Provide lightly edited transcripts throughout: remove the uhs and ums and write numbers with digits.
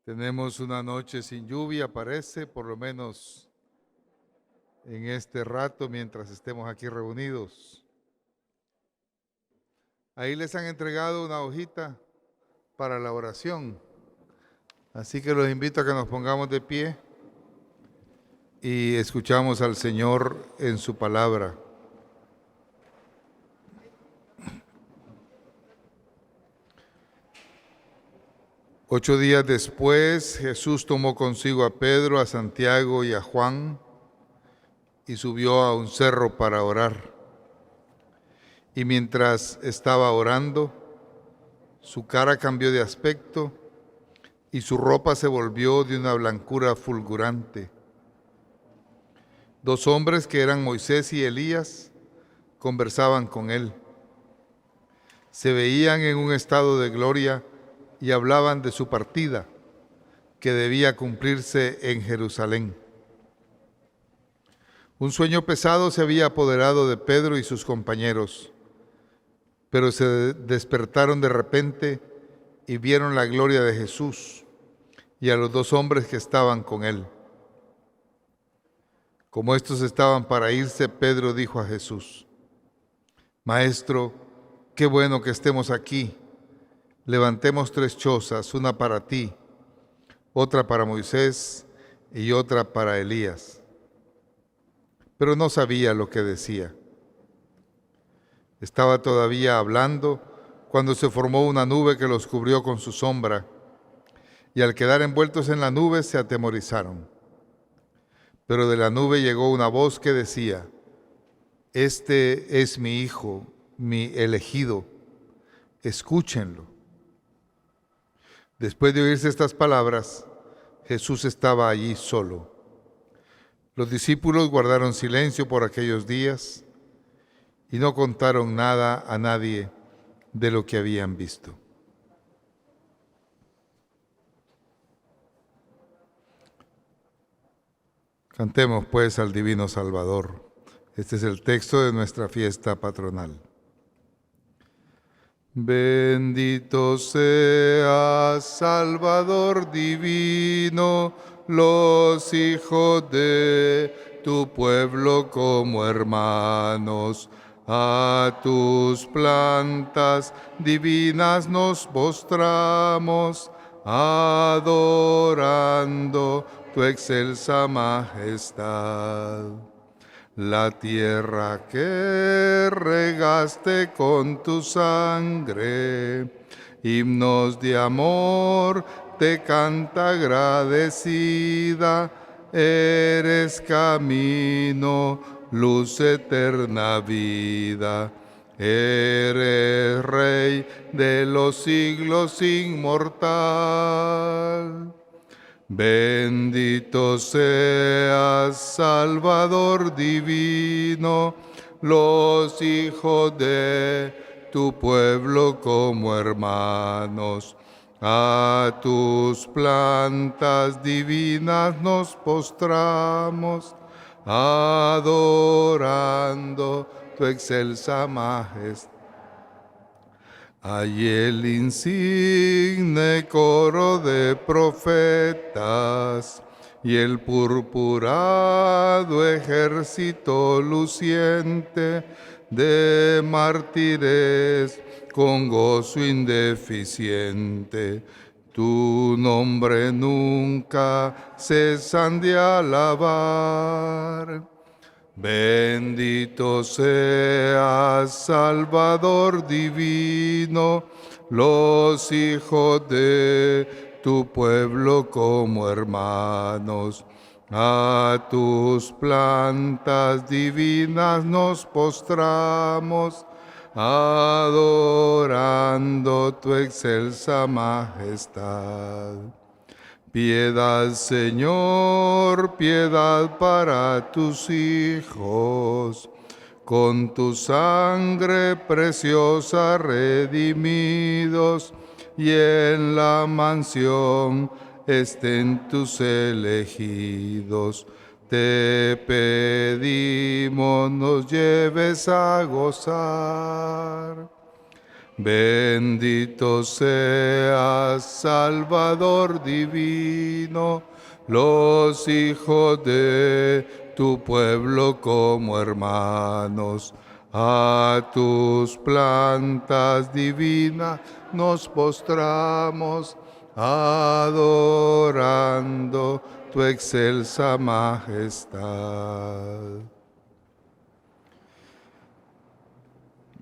Tenemos una noche sin lluvia, parece, por lo menos en este rato mientras estemos aquí reunidos. Ahí les han entregado una hojita para la oración. Así que los invito a que nos pongamos de pie y escuchamos al Señor en su palabra. Ocho días después, Jesús tomó consigo a Pedro, a Santiago y a Juan y subió a un cerro para orar. Y mientras estaba orando, su cara cambió de aspecto y su ropa se volvió de una blancura fulgurante. Dos hombres que eran Moisés y Elías conversaban con él. Se veían en un estado de gloria y hablaban de su partida, que debía cumplirse en Jerusalén. Un sueño pesado se había apoderado de Pedro y sus compañeros, pero se despertaron de repente y vieron la gloria de Jesús y a los dos hombres que estaban con él. Como estos estaban para irse, Pedro dijo a Jesús: Maestro, qué bueno que estemos aquí. Levantemos 3 chozas, una para ti, otra para Moisés y otra para Elías. Pero no sabía lo que decía. Estaba todavía hablando cuando se formó una nube que los cubrió con su sombra, y al quedar envueltos en la nube se atemorizaron. Pero de la nube llegó una voz que decía: Este es mi Hijo, mi elegido, escúchenlo. Después de oírse estas palabras, Jesús estaba allí solo. Los discípulos guardaron silencio por aquellos días y no contaron nada a nadie de lo que habían visto. Cantemos pues al Divino Salvador. Este es el texto de nuestra fiesta patronal. Bendito seas, Salvador divino, los hijos de tu pueblo como hermanos. A tus plantas divinas nos postramos, adorando tu excelsa majestad. La tierra que regaste con tu sangre, himnos de amor te canta agradecida. Eres camino, luz, eterna vida. Eres Rey de los siglos, inmortal. Bendito seas, Salvador divino, los hijos de tu pueblo como hermanos. A tus plantas divinas nos postramos, adorando tu excelsa majestad. Hay el insigne coro de profetas y el purpurado ejército luciente de mártires con gozo indeficiente. Tu nombre nunca cesan de alabar. Bendito seas, Salvador divino, los hijos de tu pueblo como hermanos. A tus plantas divinas nos postramos, adorando tu excelsa majestad. Piedad, Señor, piedad para tus hijos, con tu sangre preciosa redimidos, y en la mansión estén tus elegidos. Te pedimos nos lleves a gozar. Bendito seas, Salvador divino, los hijos de tu pueblo como hermanos. A tus plantas divinas nos postramos, adorando tu excelsa majestad.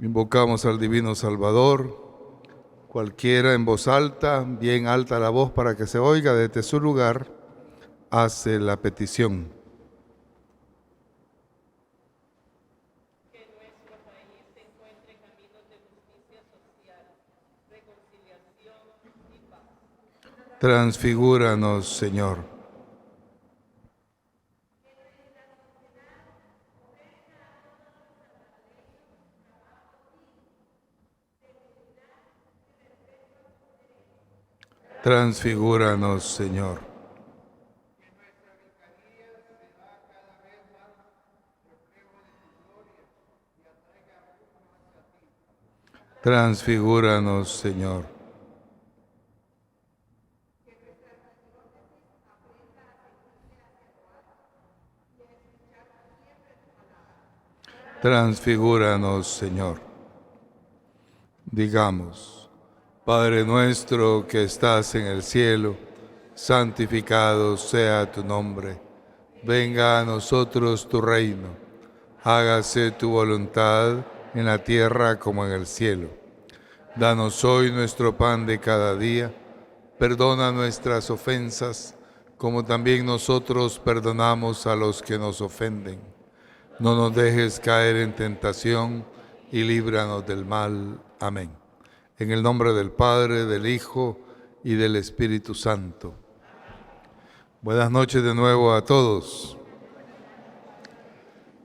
Invocamos al Divino Salvador, cualquiera en voz alta, bien alta la voz para que se oiga desde su lugar, hace la petición. Que nuestro país encuentre caminos de justicia social, reconciliación y paz. Transfigúranos, Señor. Transfigúranos, Señor. Transfigúranos, Señor. Transfigúranos, Señor. Digamos: Padre nuestro que estás en el cielo, santificado sea tu nombre. Venga a nosotros tu reino. Hágase tu voluntad en la tierra como en el cielo. Danos hoy nuestro pan de cada día. Perdona nuestras ofensas, como también nosotros perdonamos a los que nos ofenden. No nos dejes caer en tentación y líbranos del mal. Amén. En el nombre del Padre, del Hijo y del Espíritu Santo. Buenas noches de nuevo a todos.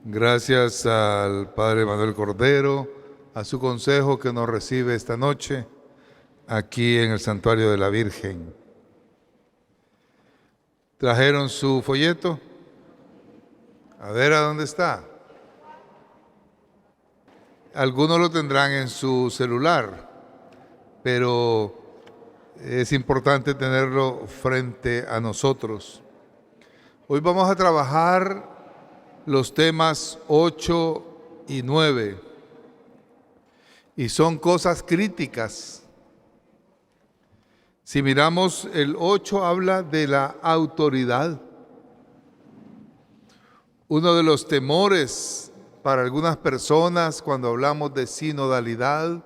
Gracias al Padre Manuel Cordero, a su consejo que nos recibe esta noche aquí en el Santuario de la Virgen. ¿Trajeron su folleto? A ver a dónde está. Algunos lo tendrán en su celular, pero es importante tenerlo frente a nosotros. Hoy vamos a trabajar los temas 8 y 9, y son cosas críticas. Si miramos el 8, habla de la autoridad. Uno de los temores para algunas personas cuando hablamos de sinodalidad,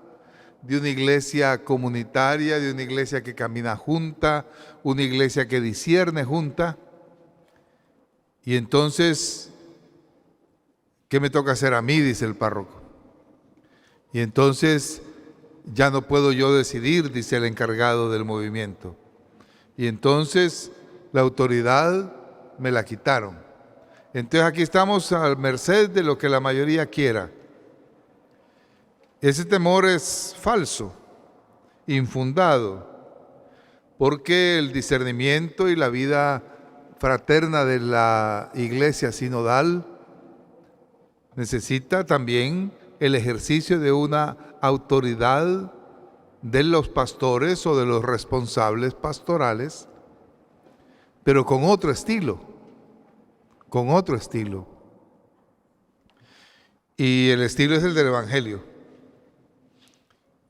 de una iglesia comunitaria, de una iglesia que camina junta, una iglesia que discierne junta. Y entonces, ¿qué me toca hacer a mí?, dice el párroco. Y entonces, ya no puedo yo decidir, dice el encargado del movimiento. Y entonces, la autoridad me la quitaron. Entonces aquí estamos a merced de lo que la mayoría quiera. Ese temor es falso, infundado, porque el discernimiento y la vida fraterna de la iglesia sinodal necesita también el ejercicio de una autoridad de los pastores o de los responsables pastorales, pero con otro estilo. Y el estilo es el del Evangelio.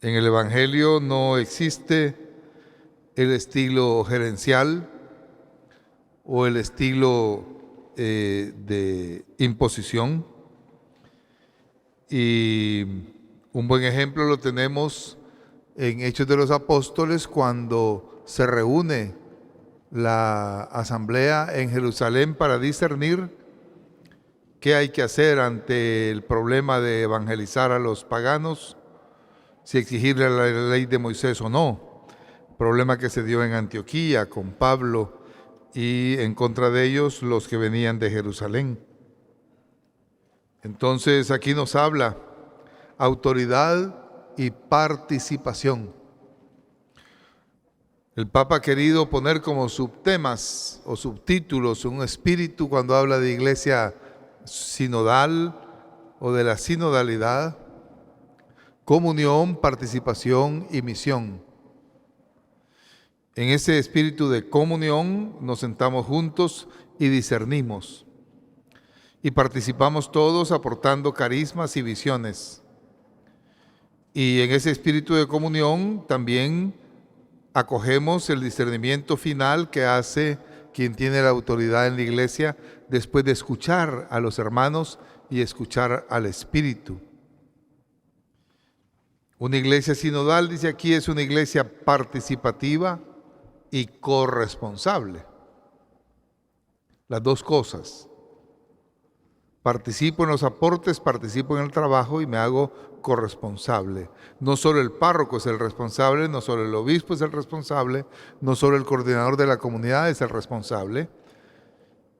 En el Evangelio no existe el estilo gerencial o el estilo de imposición. Y un buen ejemplo lo tenemos en Hechos de los Apóstoles, cuando se reúne la asamblea en Jerusalén para discernir qué hay que hacer ante el problema de evangelizar a los paganos, si exigirle la ley de Moisés o no. Problema que se dio en Antioquía con Pablo y en contra de ellos los que venían de Jerusalén. Entonces aquí nos habla autoridad y participación. El Papa ha querido poner como subtemas o subtítulos un espíritu cuando habla de iglesia sinodal o de la sinodalidad, comunión, participación y misión. En ese espíritu de comunión nos sentamos juntos y discernimos. Y participamos todos aportando carismas y visiones. Y en ese espíritu de comunión también acogemos el discernimiento final que hace quien tiene la autoridad en la iglesia después de escuchar a los hermanos y escuchar al Espíritu. Una iglesia sinodal, dice aquí, es una iglesia participativa y corresponsable. Las dos cosas. Participo en los aportes, participo en el trabajo y me hago corresponsable. No solo el párroco es el responsable, no solo el obispo es el responsable, no solo el coordinador de la comunidad es el responsable.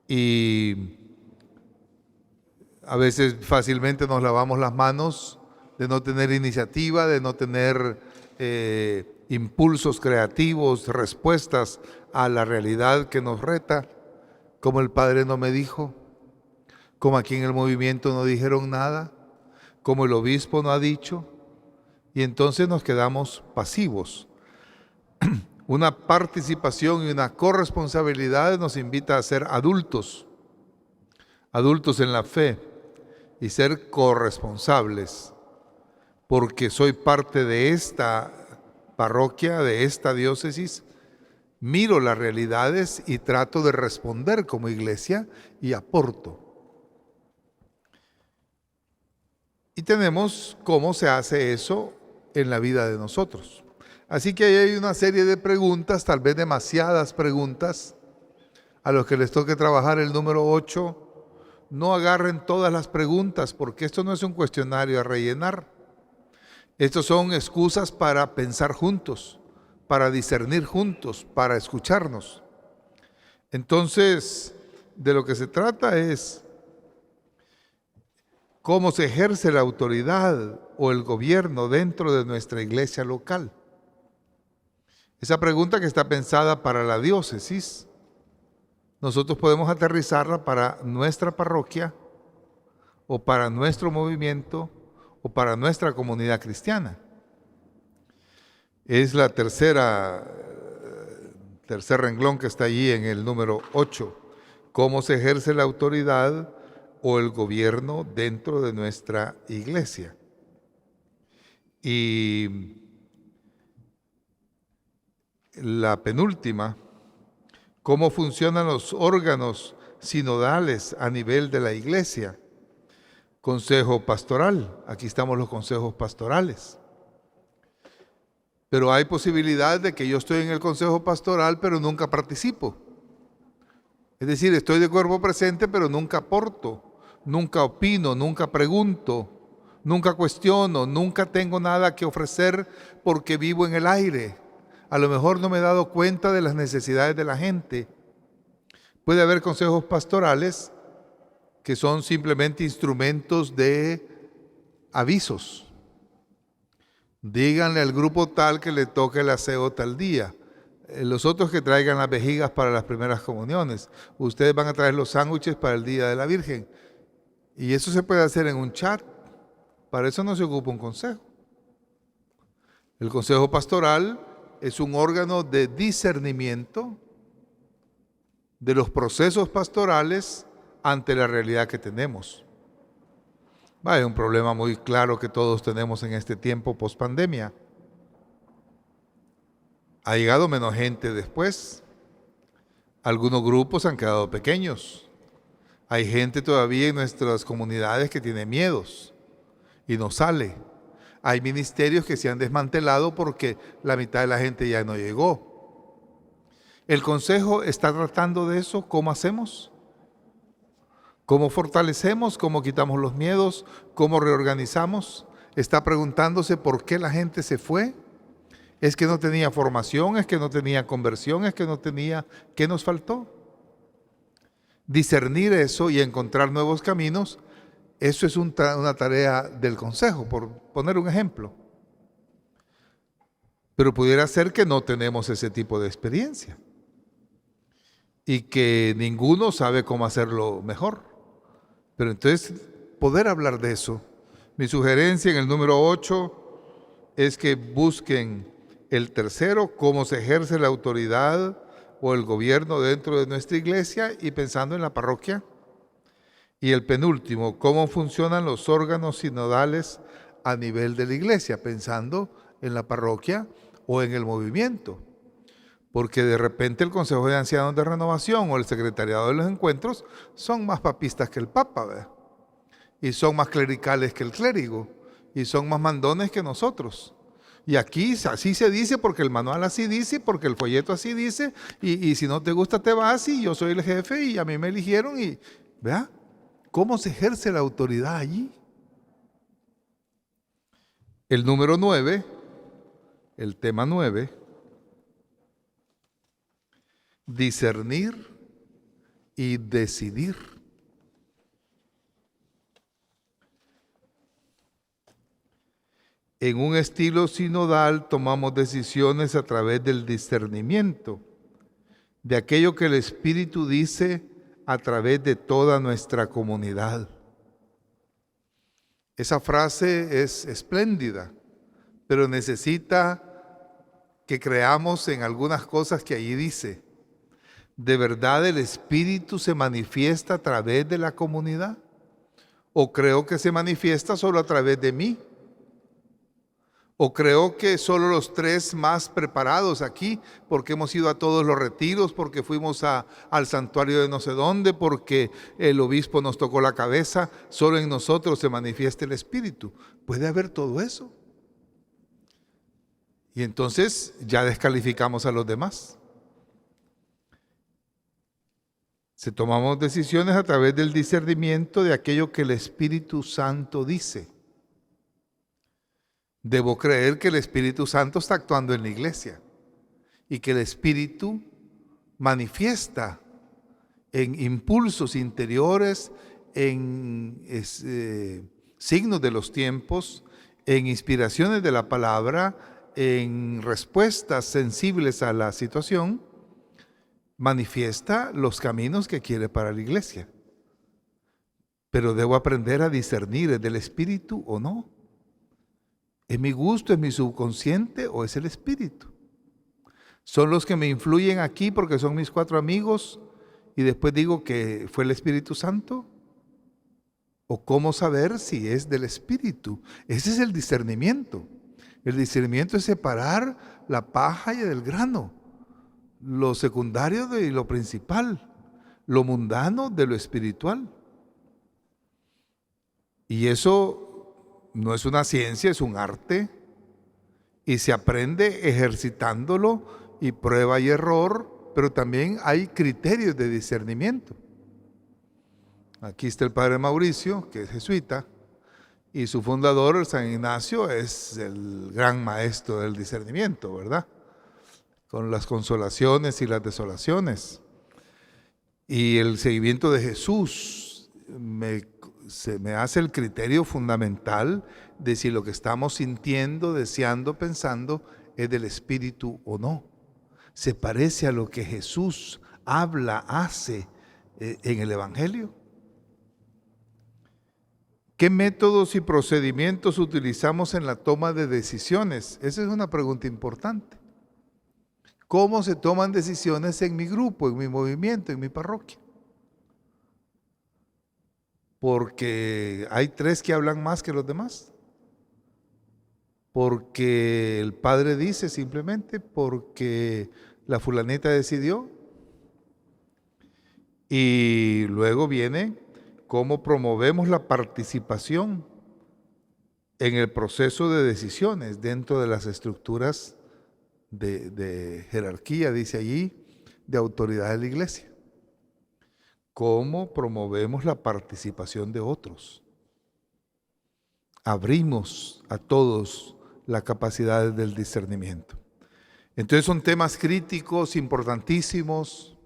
Y a veces fácilmente nos lavamos las manos de no tener iniciativa, de no tener impulsos creativos, respuestas a la realidad que nos reta, como el Padre no me dijo, como aquí en el movimiento no dijeron nada, como el obispo no ha dicho, y entonces nos quedamos pasivos. Una participación y una corresponsabilidad nos invita a ser adultos, adultos en la fe, y ser corresponsables, porque soy parte de esta parroquia, de esta diócesis, miro las realidades y trato de responder como iglesia y aporto. Y tenemos cómo se hace eso en la vida de nosotros. Así que ahí hay una serie de preguntas, tal vez demasiadas preguntas, a los que les toque trabajar el número 8. No agarren todas las preguntas, porque esto no es un cuestionario a rellenar. Estos son excusas para pensar juntos, para discernir juntos, para escucharnos. Entonces, de lo que se trata es cómo se ejerce la autoridad o el gobierno dentro de nuestra iglesia local. Esa pregunta que está pensada para la diócesis, nosotros podemos aterrizarla para nuestra parroquia o para nuestro movimiento o para nuestra comunidad cristiana. Es la tercer renglón que está allí en el número 8. Cómo se ejerce la autoridad o el gobierno dentro de nuestra iglesia. Y la penúltima, cómo funcionan los órganos sinodales a nivel de la iglesia. Consejo pastoral, aquí estamos los consejos pastorales. Pero hay posibilidad de que yo estoy en el consejo pastoral, pero nunca participo. Es decir, estoy de cuerpo presente, pero nunca aporto, nunca opino, nunca pregunto, nunca cuestiono, nunca tengo nada que ofrecer porque vivo en el aire. A lo mejor no me he dado cuenta de las necesidades de la gente. Puede haber consejos pastorales que son simplemente instrumentos de avisos. Díganle al grupo tal que le toque el aseo tal día. Los otros que traigan las vejigas para las primeras comuniones. Ustedes van a traer los sándwiches para el Día de la Virgen. Y eso se puede hacer en un chat. Para eso no se ocupa un consejo. El consejo pastoral es un órgano de discernimiento de los procesos pastorales ante la realidad que tenemos. Hay un problema muy claro que todos tenemos en este tiempo post-pandemia. Ha llegado menos gente después. Algunos grupos han quedado pequeños. Hay gente todavía en nuestras comunidades que tiene miedos y no sale. Hay ministerios que se han desmantelado porque la mitad de la gente ya no llegó. El consejo está tratando de eso. ¿Cómo hacemos? ¿Cómo fortalecemos? ¿Cómo quitamos los miedos? ¿Cómo reorganizamos? Está preguntándose por qué la gente se fue. ¿Es que no tenía formación? ¿Es que no tenía conversión? ¿Es que no tenía? ¿Qué nos faltó? Discernir eso y encontrar nuevos caminos, eso es una tarea del consejo, por poner un ejemplo. Pero pudiera ser que no tenemos ese tipo de experiencia y que ninguno sabe cómo hacerlo mejor. Pero entonces, poder hablar de eso. Mi sugerencia en el número 8, es que busquen el tercero, cómo se ejerce la autoridad o el gobierno dentro de nuestra iglesia y pensando en la parroquia. Y el penúltimo, cómo funcionan los órganos sinodales a nivel de la iglesia, pensando en la parroquia o en el movimiento. Porque de repente el Consejo de Ancianos de Renovación o el Secretariado de los Encuentros son más papistas que el Papa, ¿verdad? Y son más clericales que el clérigo, y son más mandones que nosotros. Y aquí así se dice porque el manual así dice, porque el folleto así dice, y si no te gusta te vas y yo soy el jefe y a mí me eligieron y, ¿verdad? ¿Cómo se ejerce la autoridad allí? El número 9, el tema 9, discernir y decidir. En un estilo sinodal tomamos decisiones a través del discernimiento, de aquello que el Espíritu dice a través de toda nuestra comunidad. Esa frase es espléndida, pero necesita que creamos en algunas cosas que allí dice. ¿De verdad el Espíritu se manifiesta a través de la comunidad? ¿O creo que se manifiesta solo a través de mí? ¿O creo que solo los 3 más preparados aquí, porque hemos ido a todos los retiros, porque fuimos al santuario de no sé dónde, porque el obispo nos tocó la cabeza, solo en nosotros se manifiesta el Espíritu? Puede haber todo eso. Y entonces ya descalificamos a los demás. Se tomamos decisiones a través del discernimiento de aquello que el Espíritu Santo dice. Debo creer que el Espíritu Santo está actuando en la iglesia y que el Espíritu manifiesta en impulsos interiores, en signos de los tiempos, en inspiraciones de la palabra, en respuestas sensibles a la situación, manifiesta los caminos que quiere para la iglesia. Pero debo aprender a discernir, ¿es del Espíritu o no? ¿Es mi gusto, es mi subconsciente o es el Espíritu? ¿Son los que me influyen aquí porque son mis 4 amigos y después digo que fue el Espíritu Santo? ¿O cómo saber si es del Espíritu? Ese es el discernimiento. El discernimiento es separar la paja y el grano, lo secundario de lo principal, lo mundano de lo espiritual. Y eso no es una ciencia, es un arte, y se aprende ejercitándolo y prueba y error, pero también hay criterios de discernimiento. Aquí está el padre Mauricio, que es jesuita, y su fundador, el San Ignacio, es el gran maestro del discernimiento, ¿verdad? Con las consolaciones y las desolaciones. Y el seguimiento de Jesús se me hace el criterio fundamental de si lo que estamos sintiendo, deseando, pensando es del Espíritu o no. ¿Se parece a lo que Jesús habla, hace en el Evangelio? ¿Qué métodos y procedimientos utilizamos en la toma de decisiones? Esa es una pregunta importante. ¿Cómo se toman decisiones en mi grupo, en mi movimiento, en mi parroquia? Porque hay 3 que hablan más que los demás. Porque el padre dice simplemente, porque la fulanita decidió. Y luego viene cómo promovemos la participación en el proceso de decisiones dentro de las estructuras de jerarquía, dice allí, de autoridad de la iglesia. ¿Cómo promovemos la participación de otros? Abrimos a todos la capacidad del discernimiento. Entonces son temas críticos, importantísimos,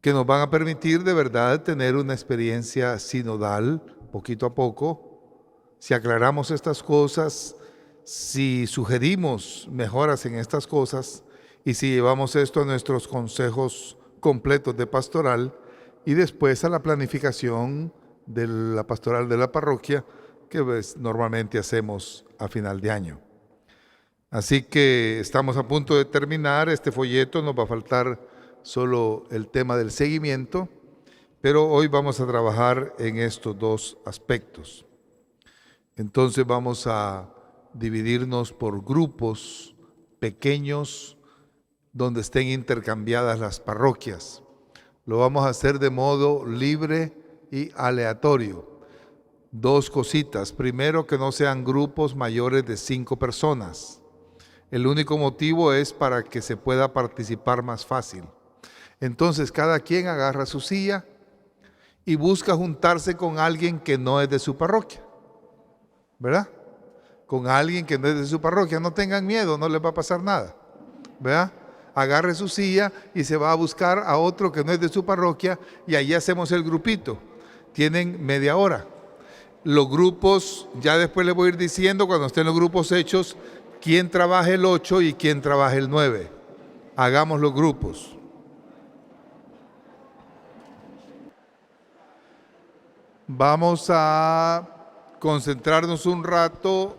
que nos van a permitir de verdad tener una experiencia sinodal poquito a poco. Si aclaramos estas cosas, si sugerimos mejoras en estas cosas y si llevamos esto a nuestros consejos completos de pastoral y después a la planificación de la pastoral de la parroquia que normalmente hacemos a final de año. Así que estamos a punto de terminar este folleto, nos va a faltar solo el tema del seguimiento, pero hoy vamos a trabajar en estos dos aspectos. Entonces vamos a dividirnos por grupos pequeños donde estén intercambiadas las parroquias. Lo vamos a hacer de modo libre y aleatorio. Dos cositas. Primero, que no sean grupos mayores de 5 personas. El único motivo es para que se pueda participar más fácil. Entonces, cada quien agarra su silla y busca juntarse con alguien que no es de su parroquia, ¿verdad? Con alguien que no es de su parroquia. No tengan miedo, no les va a pasar nada, ¿verdad? Agarre su silla y se va a buscar a otro que no es de su parroquia y ahí hacemos el grupito. Tienen media hora. Los grupos, ya después les voy a ir diciendo cuando estén los grupos hechos, quién trabaja el 8 y quién trabaja el 9. Hagamos los grupos. Vamos a concentrarnos un rato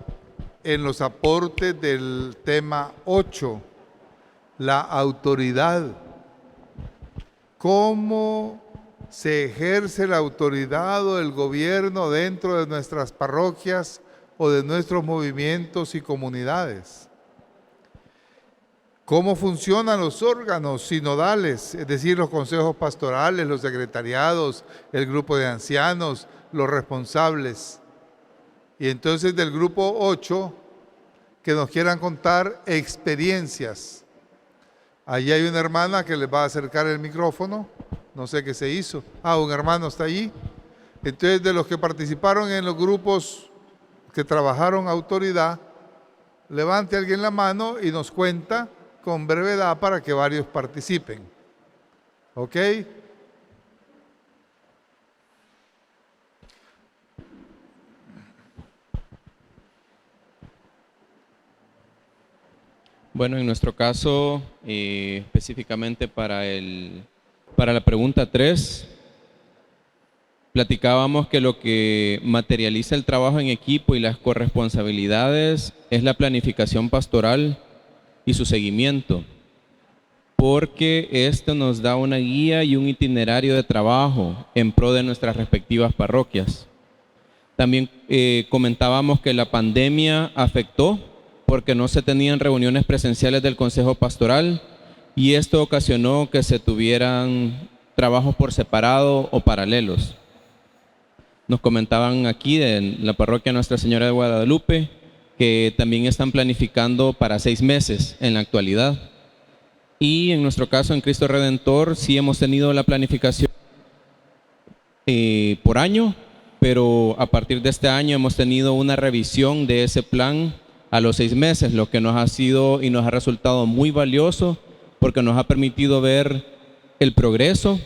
en los aportes del tema 8, la autoridad. ¿Cómo se ejerce la autoridad o el gobierno dentro de nuestras parroquias o de nuestros movimientos y comunidades? ¿Cómo funcionan los órganos sinodales, es decir, los consejos pastorales, los secretariados, el grupo de ancianos, los responsables? Y entonces del grupo 8, que nos quieran contar experiencias. Allí hay una hermana que les va a acercar el micrófono, no sé qué se hizo. Un hermano está allí. Entonces, de los que participaron en los grupos que trabajaron autoridad, levante alguien la mano y nos cuenta con brevedad para que varios participen. ¿Ok? Bueno, en nuestro caso, específicamente para la pregunta 3, platicábamos que lo que materializa el trabajo en equipo y las corresponsabilidades es la planificación pastoral y su seguimiento, porque esto nos da una guía y un itinerario de trabajo en pro de nuestras respectivas parroquias. También comentábamos que la pandemia afectó porque no se tenían reuniones presenciales del Consejo Pastoral y esto ocasionó que se tuvieran trabajos por separado o paralelos. Nos comentaban aquí de la parroquia Nuestra Señora de Guadalupe que también están planificando para 6 meses en la actualidad. Y en nuestro caso en Cristo Redentor sí hemos tenido la planificación por año, pero a partir de este año hemos tenido una revisión de ese plan a los 6 meses, lo que nos ha sido y nos ha resultado muy valioso porque nos ha permitido ver el progreso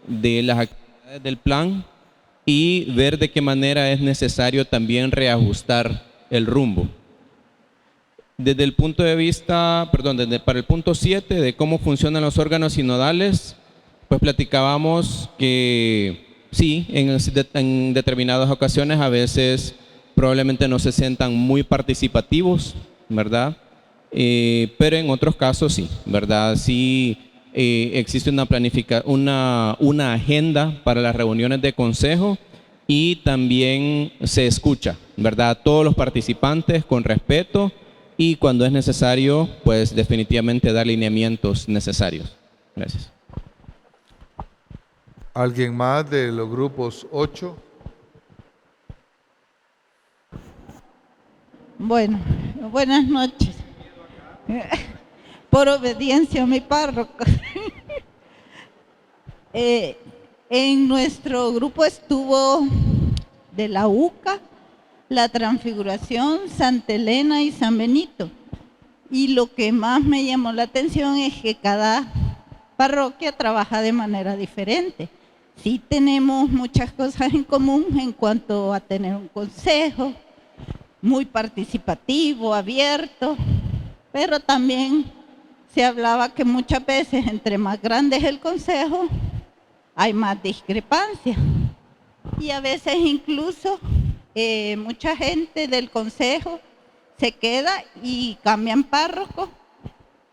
de las actividades del plan y ver de qué manera es necesario también reajustar el rumbo. Desde el punto de vista, para el punto 7 de cómo funcionan los órganos sinodales, pues platicábamos que sí, en determinadas ocasiones a veces probablemente no se sientan muy participativos, ¿verdad? Pero en otros casos sí, ¿verdad? Sí existe una agenda para las reuniones de consejo y también se escucha, ¿verdad? A todos los participantes con respeto y cuando es necesario, pues definitivamente dar lineamientos necesarios. Gracias. ¿Alguien más de los grupos 8? Bueno, buenas noches. Por obediencia a mi párroco. En nuestro grupo estuvo de la UCA, la Transfiguración, Santa Elena y San Benito. Y lo que más me llamó la atención es que cada parroquia trabaja de manera diferente. Sí tenemos muchas cosas en común en cuanto a tener un consejo muy participativo, abierto, pero también se hablaba que muchas veces entre más grande es el consejo, hay más discrepancia. Y a veces incluso mucha gente del consejo se queda y cambian párroco.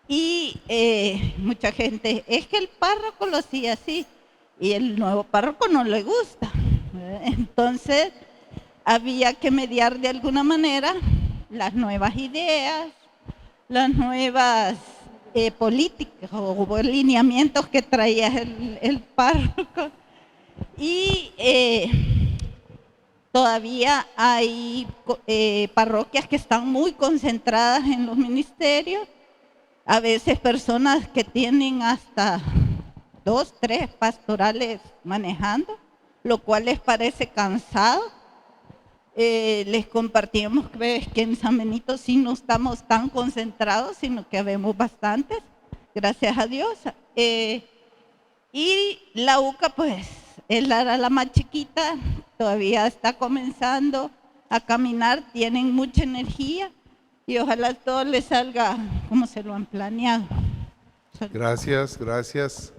Y mucha gente, es que el párroco lo hacía así y el nuevo párroco no le gusta. Entonces había que mediar de alguna manera las nuevas ideas, las nuevas políticas o lineamientos que traía el párroco. Y todavía hay parroquias que están muy concentradas en los ministerios. A veces personas que tienen hasta 2, 3 pastorales manejando, lo cual les parece cansado. Les compartimos que en San Benito sí no estamos tan concentrados, sino que vemos bastantes, gracias a Dios. Y la UCA, pues, es la más chiquita, todavía está comenzando a caminar, tienen mucha energía y ojalá todo les salga como se lo han planeado. Gracias, gracias.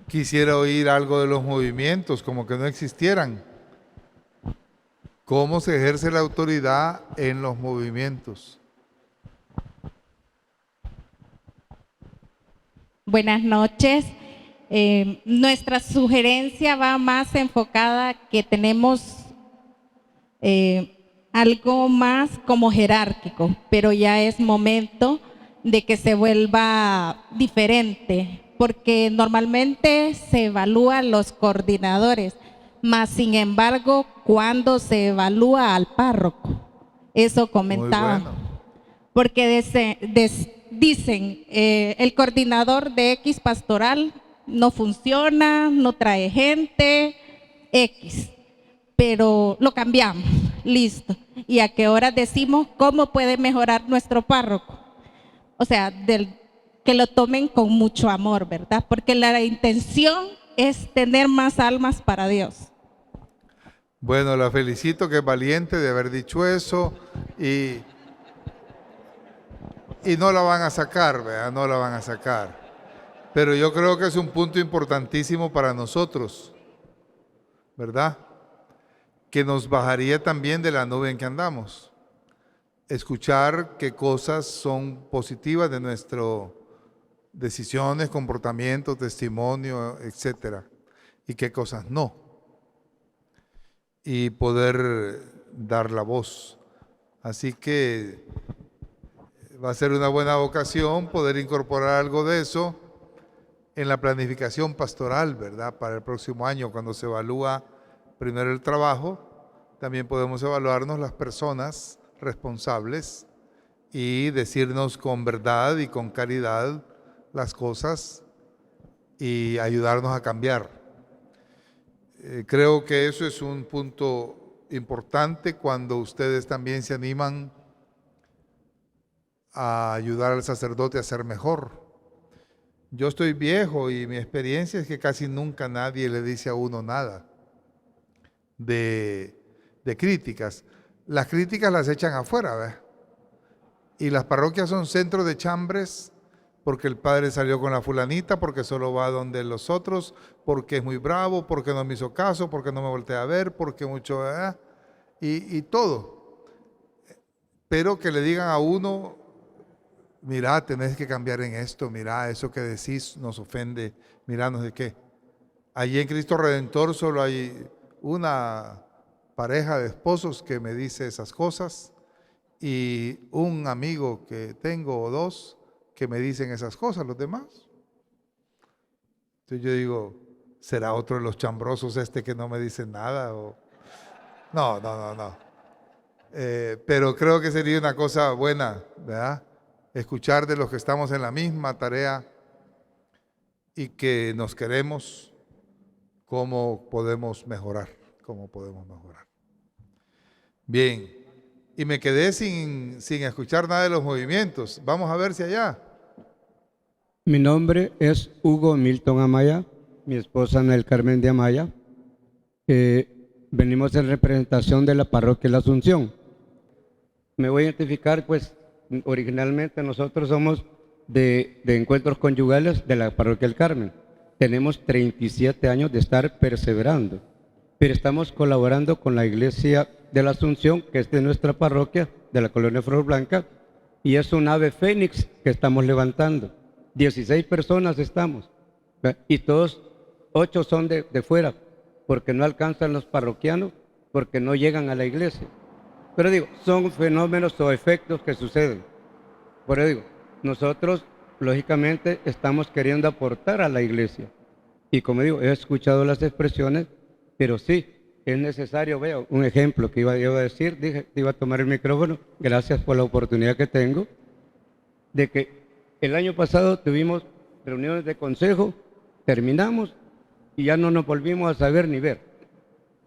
Quisiera oír algo de los movimientos, como que no existieran. ¿Cómo se ejerce la autoridad en los movimientos? Buenas noches. Nuestra sugerencia va más enfocada que tenemos algo más como jerárquico, pero ya es momento de que se vuelva diferente, porque normalmente se evalúan los coordinadores, mas sin embargo, cuando se evalúa al párroco, eso comentaba. Muy bueno. Porque dicen, el coordinador de X pastoral no funciona, no trae gente, X, pero lo cambiamos, listo. ¿Y a qué hora decimos cómo puede mejorar nuestro párroco? O sea, que lo tomen con mucho amor, ¿verdad? Porque la intención es tener más almas para Dios. Bueno, la felicito que es valiente de haber dicho eso y no la van a sacar, ¿verdad? No la van a sacar. Pero yo creo que es un punto importantísimo para nosotros, ¿verdad? Que nos bajaría también de la nube en que andamos. Escuchar qué cosas son positivas de nuestras decisiones, comportamientos, testimonio, etcétera, y qué cosas no. Y poder dar la voz. Así que va a ser una buena ocasión poder incorporar algo de eso en la planificación pastoral, ¿verdad? Para el próximo año, cuando se evalúa primero el trabajo, también podemos evaluarnos las personas responsables y decirnos con verdad y con caridad las cosas y ayudarnos a cambiar. Creo que eso es un punto importante cuando ustedes también se animan a ayudar al sacerdote a ser mejor. Yo estoy viejo y mi experiencia es que casi nunca nadie le dice a uno nada de críticas. Las críticas las echan afuera, ¿ves? Y las parroquias son centros de chambres porque el padre salió con la fulanita, porque solo va donde los otros, porque es muy bravo, porque no me hizo caso, porque no me voltea a ver, porque mucho, y todo. Pero que le digan a uno, mira, tenés que cambiar en esto, mira, eso que decís nos ofende, mira, no sé qué. Allí en Cristo Redentor solo hay una pareja de esposos que me dice esas cosas y un amigo que tengo o dos que me dicen esas cosas, los demás. Entonces yo digo, ¿será otro de los chambrosos que no me dice nada? O... No. Pero creo que sería una cosa buena, ¿verdad? Escuchar de los que estamos en la misma tarea y que nos queremos, cómo podemos mejorar, Bien, y me quedé sin escuchar nada de los movimientos. Vamos a ver si allá. Mi nombre es Hugo Milton Amaya, mi esposa Ana del Carmen de Amaya. Venimos en representación de la parroquia La Asunción. Me voy a identificar, pues, originalmente nosotros somos de encuentros conyugales de la parroquia del Carmen. Tenemos 37 años de estar perseverando. pero estamos colaborando con la iglesia de la Asunción, que es de nuestra parroquia, de la colonia Flor Blanca, y es un ave fénix que estamos levantando. 16 personas estamos, ¿ve? Y todos 8 son de fuera, porque no alcanzan los parroquianos, porque no llegan a la iglesia. Pero digo, son fenómenos o efectos que suceden. Por eso digo, nosotros lógicamente estamos queriendo aportar a la iglesia. Y como digo, he escuchado las expresiones, pero sí, es necesario, veo, un ejemplo que iba a decir, dije, iba a tomar el micrófono, gracias por la oportunidad que tengo, de que el año pasado tuvimos reuniones de consejo, terminamos y ya no nos volvimos a saber ni ver.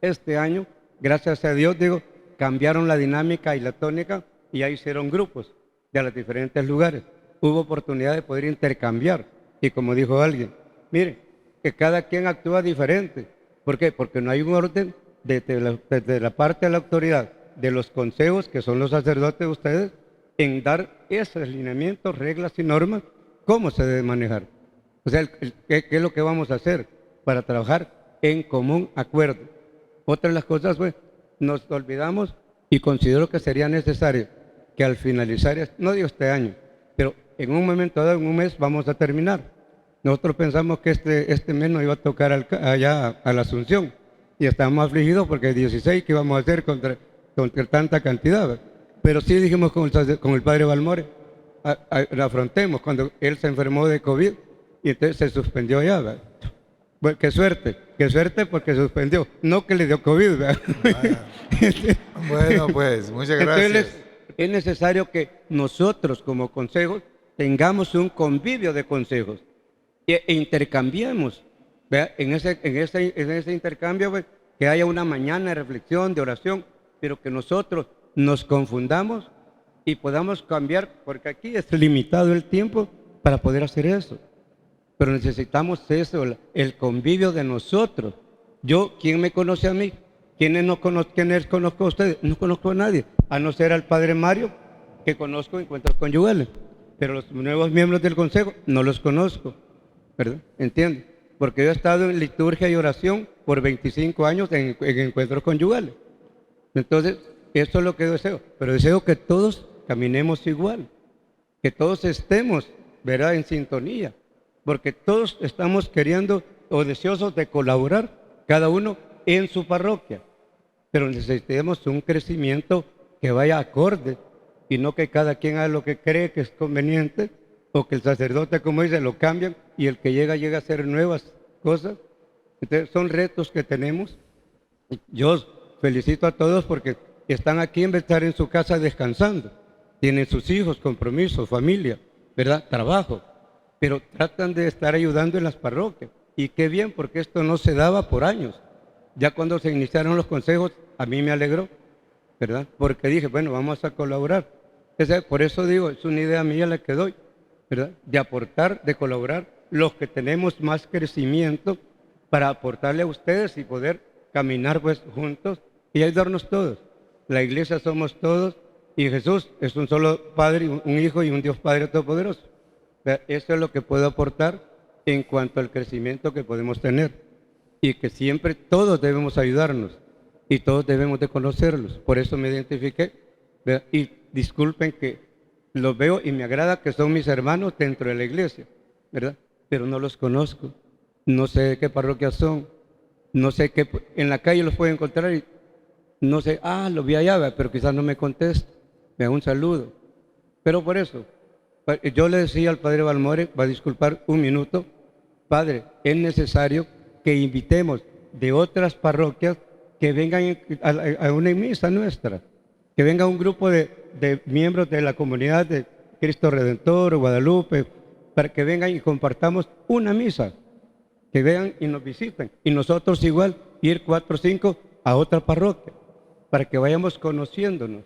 Este año, gracias a Dios, digo, cambiaron la dinámica y la tónica y ya hicieron grupos de los diferentes lugares. Hubo oportunidad de poder intercambiar y como dijo alguien, mire, que cada quien actúa diferente. ¿Por qué? Porque no hay un orden desde la parte de la autoridad, de los consejos, que son los sacerdotes de ustedes, en dar esos lineamientos, reglas y normas, cómo se debe manejar. O sea, ¿qué es lo que vamos a hacer para trabajar en común acuerdo? Otra de las cosas, pues, nos olvidamos y considero que sería necesario que al finalizar, no digo este año, pero en un momento dado, en un mes, vamos a terminar. Nosotros pensamos que este mes nos iba a tocar allá a la Asunción y estábamos afligidos porque 16 que íbamos a hacer contra tanta cantidad, ¿verdad? Pero sí dijimos con el padre Balmore, lo afrontemos cuando él se enfermó de COVID y entonces se suspendió ya, ¿verdad? Bueno, qué suerte porque se suspendió, no que le dio COVID, ¿verdad? Bueno, pues, muchas gracias. Entonces es necesario que nosotros como consejos tengamos un convivio de consejos e intercambiemos, ¿verdad? En ese intercambio, pues, que haya una mañana de reflexión, de oración, pero que nosotros nos confundamos y podamos cambiar, porque aquí es limitado el tiempo para poder hacer eso. Pero necesitamos eso, el convivio de nosotros. Yo, ¿quién me conoce a mí? ¿Quiénes conozco a ustedes? No conozco a nadie, a no ser al padre Mario, que conozco encuentros conyugales. Pero los nuevos miembros del consejo no los conozco, ¿verdad? ¿Entienden? Porque yo he estado en liturgia y oración por 25 años en encuentros conyugales. Entonces, eso es lo que deseo. Pero deseo que todos caminemos igual, que todos estemos, ¿verdad?, en sintonía. Porque todos estamos queriendo o deseosos de colaborar, cada uno en su parroquia. Pero necesitamos un crecimiento que vaya acorde y no que cada quien haga lo que cree que es conveniente o que el sacerdote, como dice, lo cambian y el que llega a hacer nuevas cosas. Entonces son retos que tenemos. Yo felicito a todos porque están aquí en vez de estar en su casa descansando. Tienen sus hijos, compromisos, familia, ¿verdad?, trabajo. Pero tratan de estar ayudando en las parroquias. Y qué bien, porque esto no se daba por años. Ya cuando se iniciaron los consejos, a mí me alegró, ¿verdad? Porque dije, bueno, vamos a colaborar. Por eso digo, es una idea mía la que doy, ¿verdad? De aportar, de colaborar, los que tenemos más crecimiento para aportarle a ustedes y poder caminar pues juntos y ayudarnos todos. La iglesia somos todos y Jesús es un solo Padre, un Hijo y un Dios Padre Todopoderoso. Eso es lo que puedo aportar en cuanto al crecimiento que podemos tener y que siempre todos debemos ayudarnos y todos debemos de conocerlos. Por eso me identifiqué, ¿verdad? Y disculpen que los veo y me agrada que son mis hermanos dentro de la iglesia, ¿verdad? Pero no los conozco, no sé de qué parroquia son, no sé qué, en la calle los puedo encontrar y no sé, los vi allá, ¿verdad?, pero quizás no me conteste, me da un saludo. Pero por eso, yo le decía al padre Balmore, va a disculpar un minuto, padre, es necesario que invitemos de otras parroquias que vengan a una misa nuestra, que venga un grupo de miembros de la comunidad de Cristo Redentor o Guadalupe, para que vengan y compartamos una misa, que vengan y nos visiten, y nosotros igual ir 4 o 5 a otra parroquia, para que vayamos conociéndonos,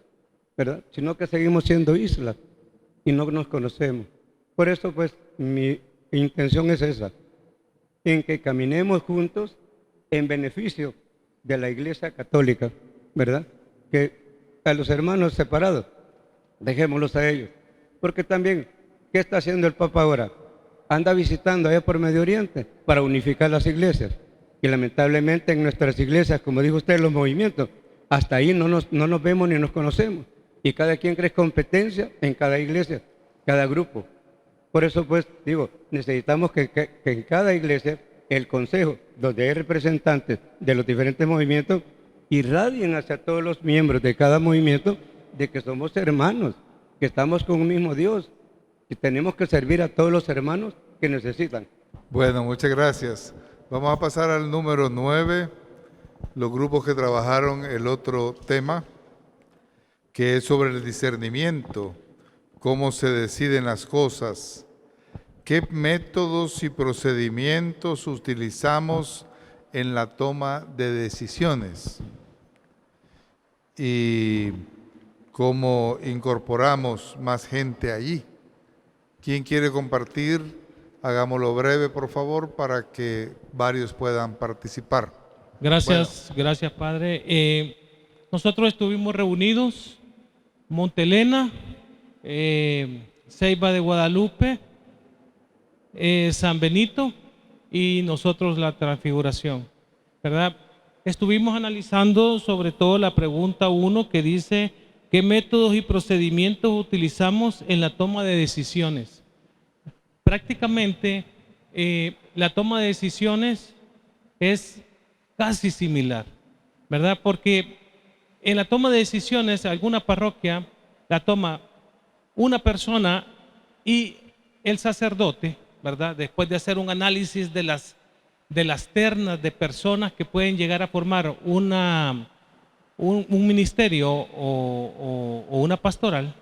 ¿verdad? Sino que seguimos siendo islas y no nos conocemos. Por eso, pues, mi intención es esa, en que caminemos juntos en beneficio de la Iglesia Católica, ¿verdad? Que a los hermanos separados, dejémoslos a ellos. Porque también, ¿qué está haciendo el Papa ahora? Anda visitando allá por Medio Oriente para unificar las iglesias. Y lamentablemente en nuestras iglesias, como dijo usted, los movimientos, hasta ahí no nos vemos ni nos conocemos. Y cada quien cree competencia en cada iglesia, cada grupo. Por eso, pues, digo, necesitamos que en cada iglesia el consejo, donde hay representantes de los diferentes movimientos, irradien hacia todos los miembros de cada movimiento de que somos hermanos, que estamos con un mismo Dios y tenemos que servir a todos los hermanos que necesitan. Bueno, muchas gracias. Vamos a pasar al número 9, los grupos que trabajaron el otro tema, que es sobre el discernimiento, cómo se deciden las cosas, qué métodos y procedimientos utilizamos en la toma de decisiones y cómo incorporamos más gente allí. ¿Quién quiere compartir? Hagámoslo breve, por favor, para que varios puedan participar. Gracias, gracias, Padre. Nosotros estuvimos reunidos, Montelena, Ceiba de Guadalupe, San Benito y nosotros la Transfiguración, ¿verdad? Estuvimos analizando sobre todo la pregunta 1 que dice ¿qué métodos y procedimientos utilizamos en la toma de decisiones? Prácticamente la toma de decisiones es casi similar, ¿verdad? Porque en la toma de decisiones, alguna parroquia la toma una persona y el sacerdote, ¿verdad? Después de hacer un análisis de las ternas de personas que pueden llegar a formar un ministerio o una pastoral.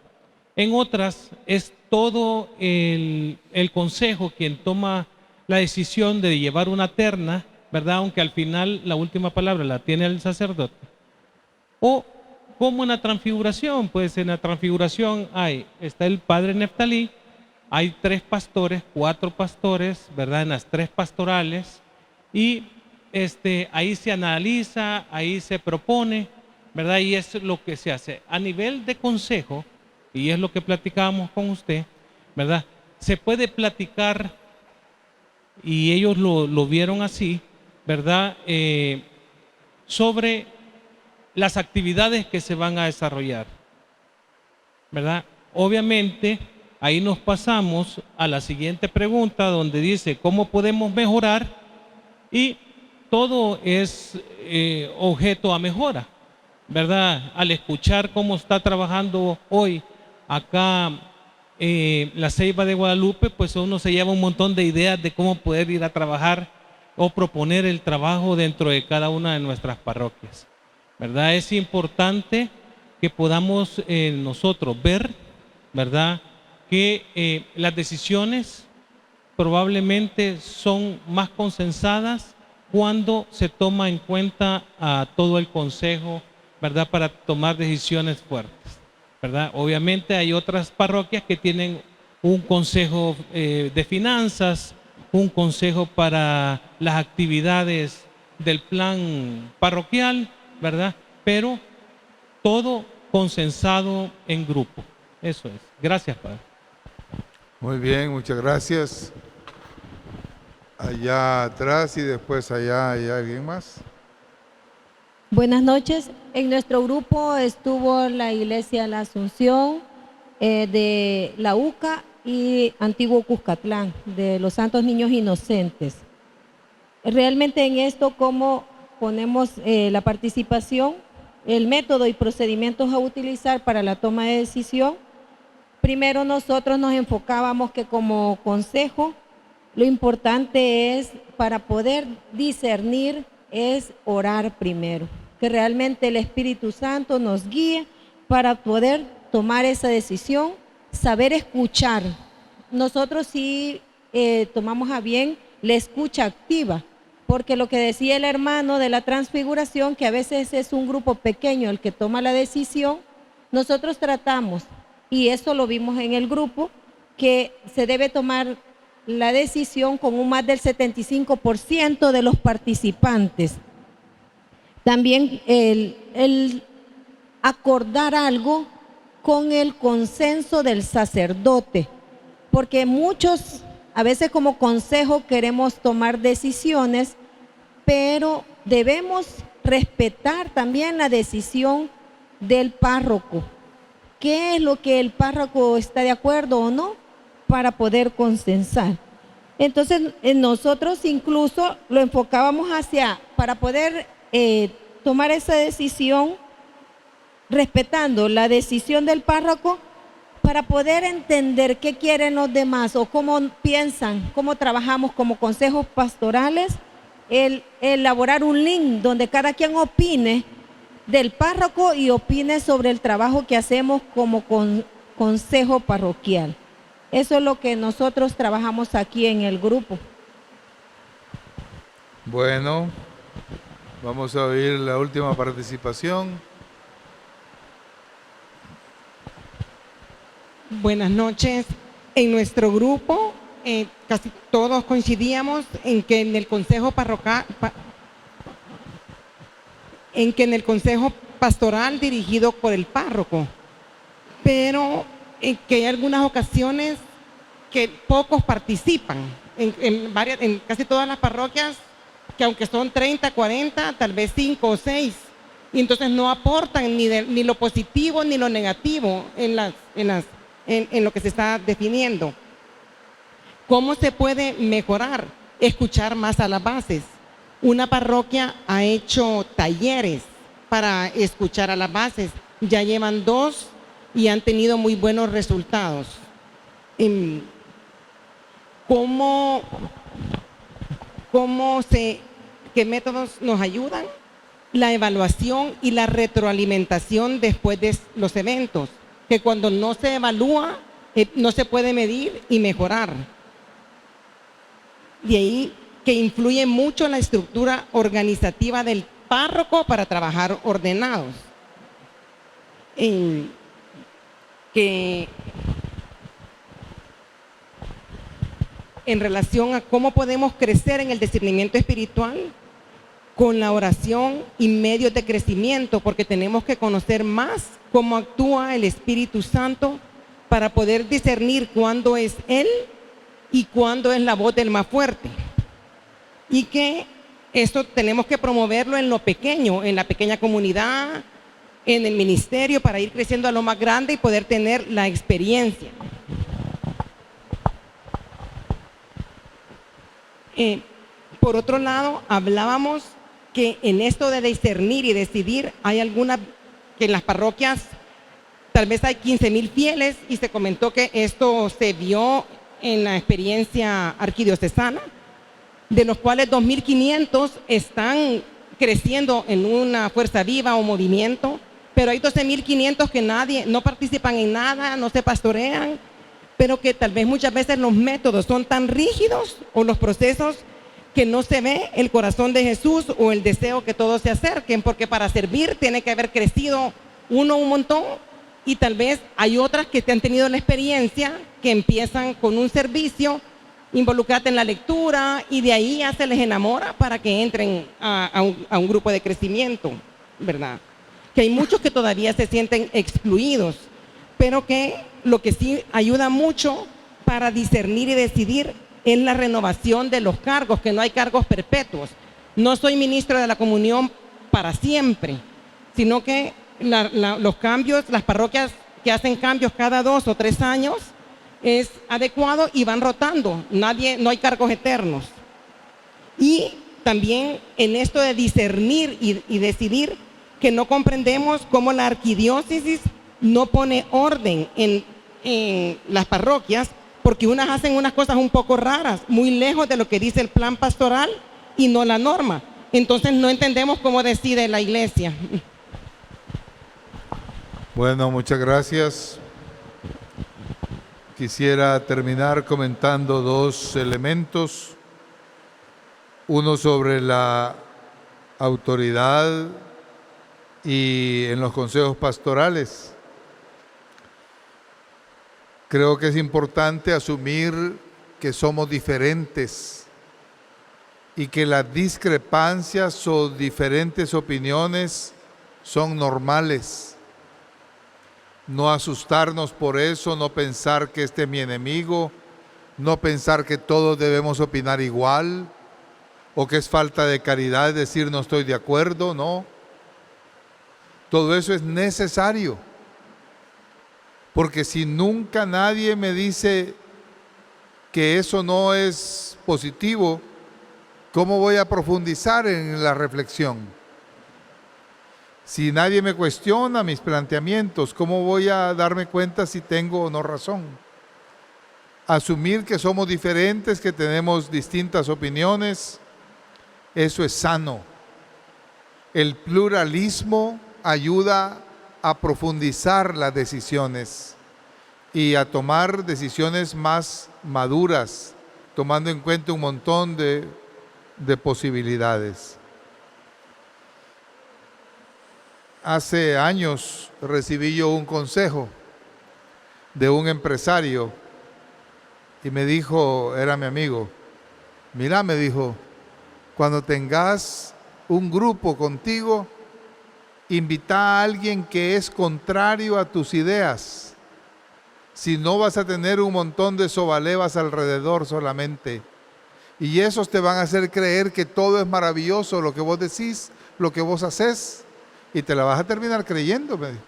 En otras es todo el consejo quien toma la decisión de llevar una terna, ¿verdad? Aunque al final la última palabra la tiene el sacerdote. O como en la transfiguración, pues en la transfiguración está el padre Neftalí, hay 3 pastores, 4 pastores, ¿verdad? En las 3 pastorales, y ahí se analiza, ahí se propone, ¿verdad? Y es lo que se hace. A nivel de consejo, y es lo que platicábamos con usted, ¿verdad? Se puede platicar, y ellos lo vieron así, ¿verdad? Sobre las actividades que se van a desarrollar, ¿verdad? Obviamente, ahí nos pasamos a la siguiente pregunta donde dice, ¿cómo podemos mejorar? Y todo es objeto a mejora, ¿verdad? Al escuchar cómo está trabajando hoy acá la Ceiba de Guadalupe, pues uno se lleva un montón de ideas de cómo poder ir a trabajar o proponer el trabajo dentro de cada una de nuestras parroquias, ¿verdad? Es importante que podamos nosotros ver, ¿verdad?, que las decisiones probablemente son más consensadas cuando se toma en cuenta a todo el consejo, ¿verdad?, para tomar decisiones fuertes, ¿verdad? Obviamente hay otras parroquias que tienen un consejo de finanzas, un consejo para las actividades del plan parroquial, ¿verdad? Pero todo consensado en grupo. Eso es. Gracias, Padre. Muy bien, muchas gracias. Allá atrás y después allá hay alguien más. Buenas noches. En nuestro grupo estuvo la Iglesia La Asunción de la UCA y Antiguo Cuscatlán, de los Santos Niños Inocentes. Realmente en esto, ¿cómo ponemos la participación, el método y procedimientos a utilizar para la toma de decisión? Primero nosotros nos enfocábamos que como consejo, lo importante es, para poder discernir, es orar primero. Que realmente el Espíritu Santo nos guíe para poder tomar esa decisión, saber escuchar. Nosotros sí tomamos a bien la escucha activa, porque lo que decía el hermano de la Transfiguración, que a veces es un grupo pequeño el que toma la decisión, nosotros tratamos, y eso lo vimos en el grupo, que se debe tomar la decisión con un más del 75% de los participantes. También el acordar algo con el consenso del sacerdote, porque muchos, a veces como consejo queremos tomar decisiones, pero debemos respetar también la decisión del párroco. ¿Qué es lo que el párroco está de acuerdo o no para poder consensar? Entonces, nosotros incluso lo enfocábamos para poder tomar esa decisión, respetando la decisión del párroco, para poder entender qué quieren los demás o cómo piensan, cómo trabajamos como consejos pastorales, elaborar un link donde cada quien opine del párroco y opine sobre el trabajo que hacemos como consejo parroquial. Eso es lo que nosotros trabajamos aquí en el grupo. Bueno, vamos a oír la última participación. Buenas noches. En nuestro grupo casi todos coincidíamos en que en el consejo parroquial, pastoral dirigido por el párroco, pero que hay algunas ocasiones que pocos participan en casi todas las parroquias, que aunque son 30, 40, tal vez 5 o 6, y entonces no aportan ni lo positivo ni lo negativo en lo que se está definiendo. ¿Cómo se puede mejorar? Escuchar más a las bases. Una parroquia ha hecho talleres para escuchar a las bases. Ya llevan 2 y han tenido muy buenos resultados. ¿Qué métodos nos ayudan? La evaluación y la retroalimentación después de los eventos, que cuando no se evalúa, no se puede medir y mejorar. De ahí que influye mucho la estructura organizativa del párroco para trabajar ordenados. Que en relación a cómo podemos crecer en el discernimiento espiritual, con la oración y medios de crecimiento, porque tenemos que conocer más cómo actúa el Espíritu Santo para poder discernir cuándo es Él y cuándo es la voz del más fuerte. Y que esto tenemos que promoverlo en lo pequeño, en la pequeña comunidad, en el ministerio, para ir creciendo a lo más grande y poder tener la experiencia. Por otro lado, hablábamos que en esto de discernir y decidir, hay algunas que en las parroquias tal vez hay 15,000 fieles, y se comentó que esto se vio en la experiencia arquidiocesana, de los cuales 2,500 están creciendo en una fuerza viva o movimiento, pero hay 12,500 que no participan en nada, no se pastorean, pero que tal vez muchas veces los métodos son tan rígidos o los procesos que no se ve el corazón de Jesús o el deseo que todos se acerquen, porque para servir tiene que haber crecido uno un montón, y tal vez hay otras que han tenido la experiencia que empiezan con un servicio, involucrate en la lectura, y de ahí ya se les enamora para que entren a un grupo de crecimiento, ¿verdad? Que hay muchos que todavía se sienten excluidos, pero que lo que sí ayuda mucho para discernir y decidir es la renovación de los cargos, que no hay cargos perpetuos. No soy ministro de la comunión para siempre, sino que los cambios, las parroquias que hacen cambios cada 2 o 3 años, es adecuado y van rotando. No hay cargos eternos. Y también en esto de discernir y decidir, que no comprendemos cómo la arquidiócesis no pone orden en las parroquias, porque unas hacen unas cosas un poco raras, muy lejos de lo que dice el plan pastoral y no la norma. Entonces no entendemos cómo decide la iglesia. Bueno, muchas gracias. Quisiera terminar comentando 2 elementos. Uno sobre la autoridad y en los consejos pastorales. Creo que es importante asumir que somos diferentes y que las discrepancias o diferentes opiniones son normales. No asustarnos por eso, no pensar que este es mi enemigo, no pensar que todos debemos opinar igual. o que es falta de caridad decir no estoy de acuerdo, no. Todo eso es necesario. Porque si nunca nadie me dice que eso no es positivo, ¿cómo voy a profundizar en la reflexión? Si nadie me cuestiona mis planteamientos, ¿cómo voy a darme cuenta si tengo o no razón? Asumir que somos diferentes, que tenemos distintas opiniones, eso es sano. El pluralismo ayuda a profundizar las decisiones y a tomar decisiones más maduras, tomando en cuenta un montón de posibilidades. Hace años recibí yo un consejo de un empresario y me dijo, era mi amigo, mira, me dijo, cuando tengas un grupo contigo, invita a alguien que es contrario a tus ideas. Si no, vas a tener un montón de sobalevas alrededor solamente. Y esos te van a hacer creer que todo es maravilloso, lo que vos decís, lo que vos haces, y te la vas a terminar creyendo. Me dijo.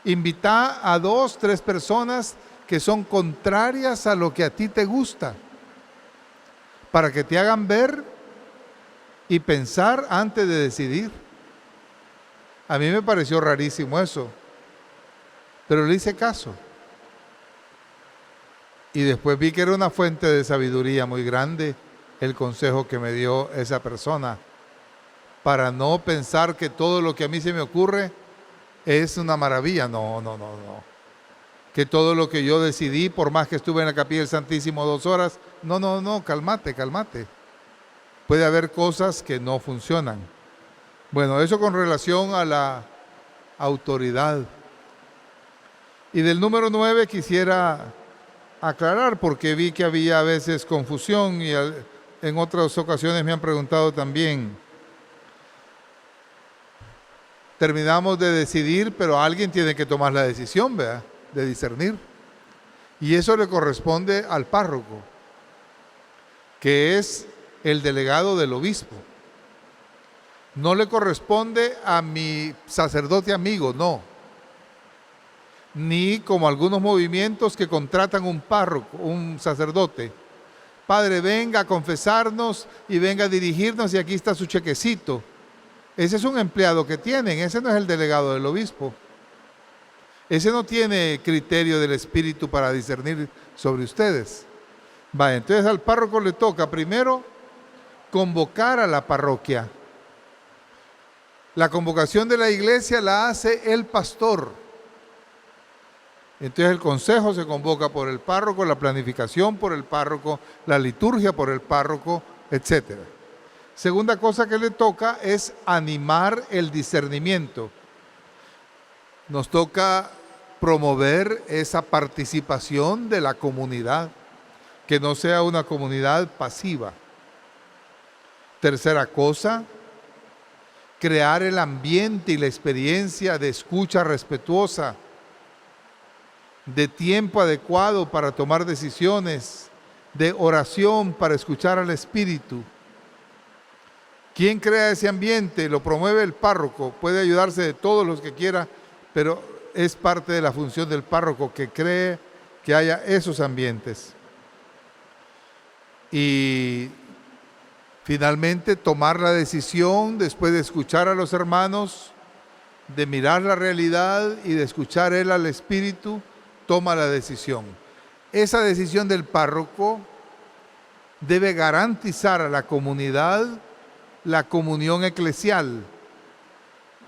Invita a 2, 3 personas que son contrarias a lo que a ti te gusta, para que te hagan ver y pensar antes de decidir. A mí me pareció rarísimo eso, pero le hice caso. Y después vi que era una fuente de sabiduría muy grande el consejo que me dio esa persona, para no pensar que todo lo que a mí se me ocurre es una maravilla. No. Que todo lo que yo decidí, por más que estuve en la Capilla del Santísimo 2 horas, no, cálmate. Puede haber cosas que no funcionan. Bueno, eso con relación a la autoridad. Y del número 9 quisiera aclarar, porque vi que había a veces confusión y en otras ocasiones me han preguntado también. Terminamos de decidir, pero alguien tiene que tomar la decisión, ¿verdad? De discernir. Y eso le corresponde al párroco, que es el delegado del obispo. No le corresponde a mi sacerdote amigo, no. Ni como algunos movimientos que contratan un párroco, un sacerdote. Padre, venga a confesarnos y venga a dirigirnos y aquí está su chequecito. Ese es un empleado que tienen, ese no es el delegado del obispo. Ese no tiene criterio del Espíritu para discernir sobre ustedes. Entonces al párroco le toca primero convocar a la parroquia. La convocación de la iglesia la hace el pastor. Entonces el consejo se convoca por el párroco, la planificación por el párroco, la liturgia por el párroco, etc. Segunda cosa que le toca es animar el discernimiento. Nos toca promover esa participación de la comunidad, que no sea una comunidad pasiva. Tercera cosa, crear el ambiente y la experiencia de escucha respetuosa, de tiempo adecuado para tomar decisiones, de oración para escuchar al Espíritu. ¿Quién crea ese ambiente? Lo promueve el párroco, puede ayudarse de todos los que quiera, pero es parte de la función del párroco que cree que haya esos ambientes. Y finalmente tomar la decisión, después de escuchar a los hermanos, de mirar la realidad y de escuchar él al Espíritu, toma la decisión. Esa decisión del párroco debe garantizar a la comunidad la comunión eclesial.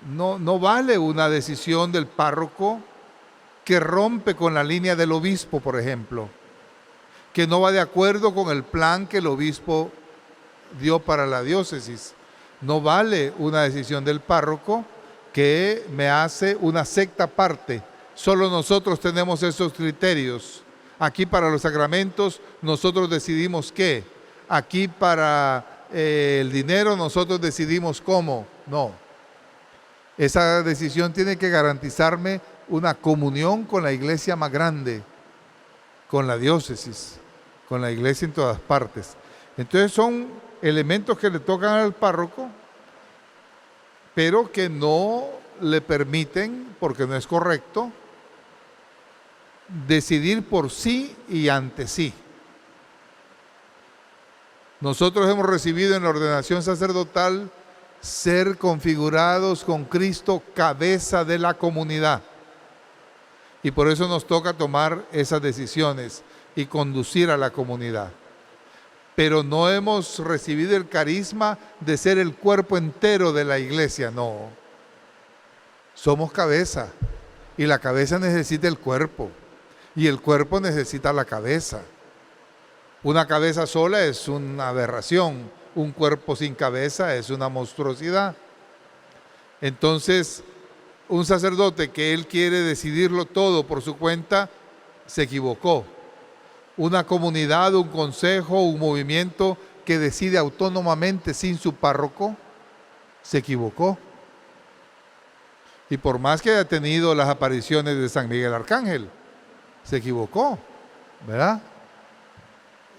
No vale una decisión del párroco que rompe con la línea del obispo, por ejemplo, que no va de acuerdo con el plan que el obispo dio para la diócesis. No vale una decisión del párroco que me hace una secta aparte. Solo nosotros tenemos esos criterios. Aquí para los sacramentos nosotros decidimos qué. Aquí para el dinero nosotros decidimos cómo. No. Esa decisión tiene que garantizarme una comunión con la iglesia más grande, con la diócesis, con la iglesia en todas partes. Entonces son elementos que le tocan al párroco, pero que no le permiten, porque no es correcto, decidir por sí y ante sí. Nosotros hemos recibido en la ordenación sacerdotal ser configurados con Cristo, cabeza de la comunidad. Y por eso nos toca tomar esas decisiones y conducir a la comunidad. Pero no hemos recibido el carisma de ser el cuerpo entero de la iglesia, no. Somos cabeza y la cabeza necesita el cuerpo y el cuerpo necesita la cabeza. Una cabeza sola es una aberración, un cuerpo sin cabeza es una monstruosidad. Entonces, un sacerdote que él quiere decidirlo todo por su cuenta, se equivocó. Una comunidad, un consejo, un movimiento que decide autónomamente sin su párroco, se equivocó. Y por más que haya tenido las apariciones de San Miguel Arcángel, se equivocó, ¿verdad?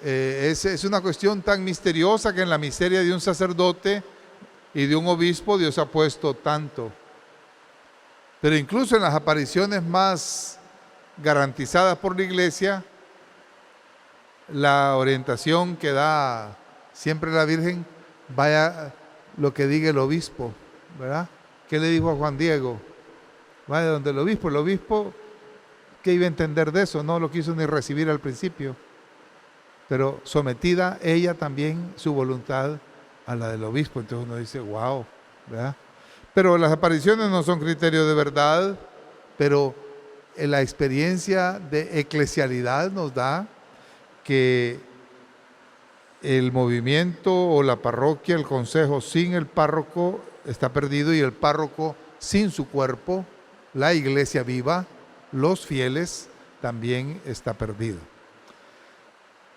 Es una cuestión tan misteriosa que en la miseria de un sacerdote y de un obispo Dios ha puesto tanto. Pero incluso en las apariciones más garantizadas por la iglesia, la orientación que da siempre la Virgen, vaya lo que diga el obispo, ¿verdad? ¿Qué le dijo a Juan Diego? Vaya donde el obispo, ¿qué iba a entender de eso? No lo quiso ni recibir al principio, pero sometida ella también su voluntad a la del obispo. Entonces uno dice, wow, ¿verdad? Pero las apariciones no son criterios de verdad, pero la experiencia de eclesialidad nos da que el movimiento o la parroquia, el consejo sin el párroco está perdido, y el párroco sin su cuerpo, la iglesia viva, los fieles, también está perdido.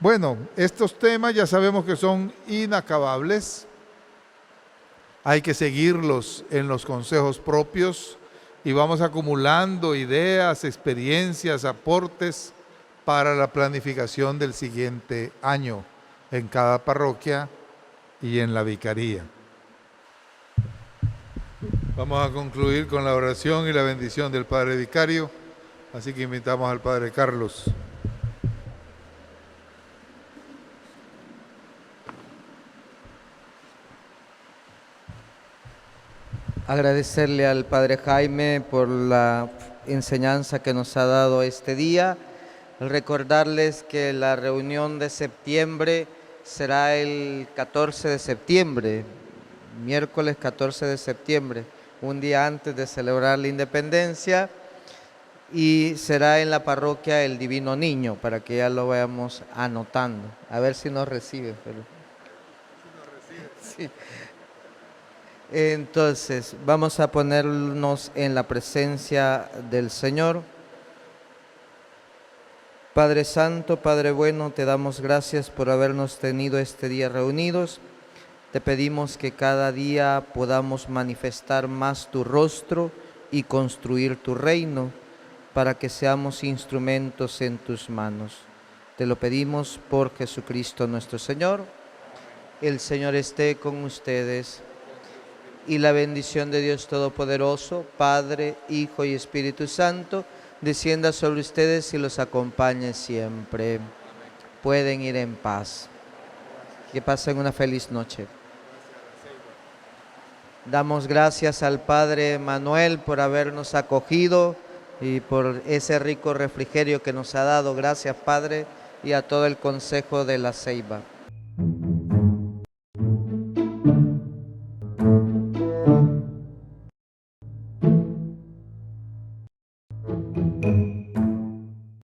Bueno, estos temas ya sabemos que son inacabables. Hay que seguirlos en los consejos propios y vamos acumulando ideas, experiencias, aportes para la planificación del siguiente año en cada parroquia y en la vicaría. Vamos a concluir con la oración y la bendición del Padre Vicario, así que invitamos al Padre Carlos. Agradecerle al Padre Jaime por la enseñanza que nos ha dado este día. Recordarles que la reunión de septiembre será el 14 de septiembre, miércoles 14 de septiembre, un día antes de celebrar la independencia, y será en la parroquia El Divino Niño, para que ya lo vayamos anotando. A ver si nos recibe. Pero... Sí. Entonces, vamos a ponernos en la presencia del Señor. Padre Santo, Padre bueno, te damos gracias por habernos tenido este día reunidos. Te pedimos que cada día podamos manifestar más tu rostro y construir tu reino, para que seamos instrumentos en tus manos. Te lo pedimos por Jesucristo nuestro Señor. El Señor esté con ustedes. Y la bendición de Dios Todopoderoso, Padre, Hijo y Espíritu Santo, descienda sobre ustedes y los acompañe siempre. Pueden ir en paz. Que pasen una feliz noche. Damos gracias al Padre Manuel por habernos acogido y por ese rico refrigerio que nos ha dado. Gracias, Padre, y a todo el Consejo de la Ceiba.